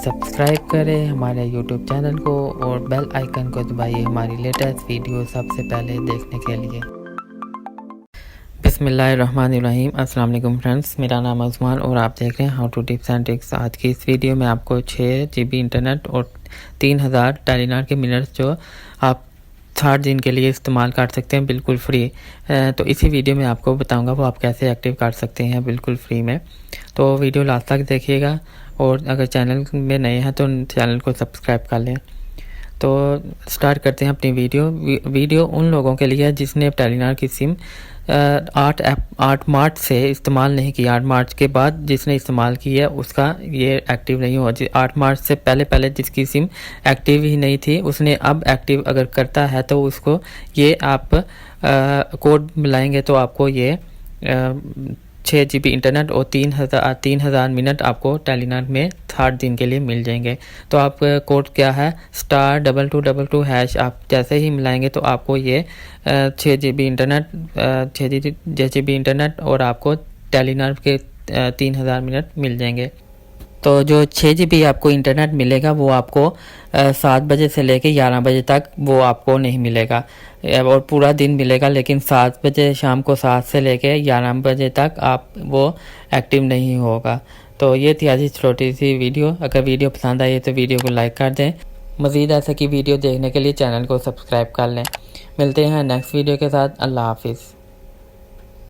Subscribe करें हमारे YouTube channel को और बेल आइकन को दबाइए हमारी लेटेस्ट वीडियो सबसे पहले देखने के लिए। बिस्मिल्लाहिर्रहमानिर्रहीम। अस्सलाम वालेकुम फ्रेंड्स, मेरा नाम है उस्मान और आप देख रहे हैं how to tips and tricks. आज की इस वीडियो में आपको 6 GB इंटरनेट और 3000 टेलीनॉर के मिनट्स जो आप 60 दिन के लिए इस्तेमाल कर सकते हैं बिल्कुल फ्री। तो इसी वीडियो में आपको बताऊंगा वो आप कैसे एक्टिव कर सकते हैं बिल्कुल फ्री में। तो वीडियो लास्ट तक देखिएगा और अगर चैनल में नए हैं तो चैनल को सब्सक्राइब कर लें। तो स्टार्ट करते हैं अपनी वीडियो उन लोगों के लिए जिसने टेलीनॉर की सिम 8 मार्च से इस्तेमाल नहीं किया। 8 मार्च के बाद जिसने इस्तेमाल की है उसका ये एक्टिव नहीं हुआ। 8 मार्च से पहले जिसकी सिम एक्टिव ही नहीं थी उसने अब एक्टिव अगर करता है तो उसको ये आप कोड मिलाएंगे तो आपको ये 6 GB इंटरनेट और 3000 मिनट आपको टेलीनॉर में 60 दिन के लिए मिल जाएंगे। तो आप कोड क्या है *2222# आप जैसे ही मिलाएंगे तो आपको ये 6 GB इंटरनेट और आपको टेलीनॉर के 3000 मिनट मिल जाएंगे। तो जो 6 GB आपको इंटरनेट मिलेगा वो आपको 7 बजे से लेके 11 बजे तक वो आपको नहीं मिलेगा और पूरा दिन मिलेगा, लेकिन 7 बजे शाम को 7 से लेके 11 बजे तक आप वो एक्टिव नहीं होगा। तो ये थी आज छोटी सी वीडियो। अगर वीडियो पसंद आई तो वीडियो को लाइक कर दें। मज़ीद ऐसे की वीडियो देखने के लिए चैनल को सब्सक्राइब कर लें। मिलते हैं नेक्स्ट वीडियो के साथ। अल्लाह हाफिज़।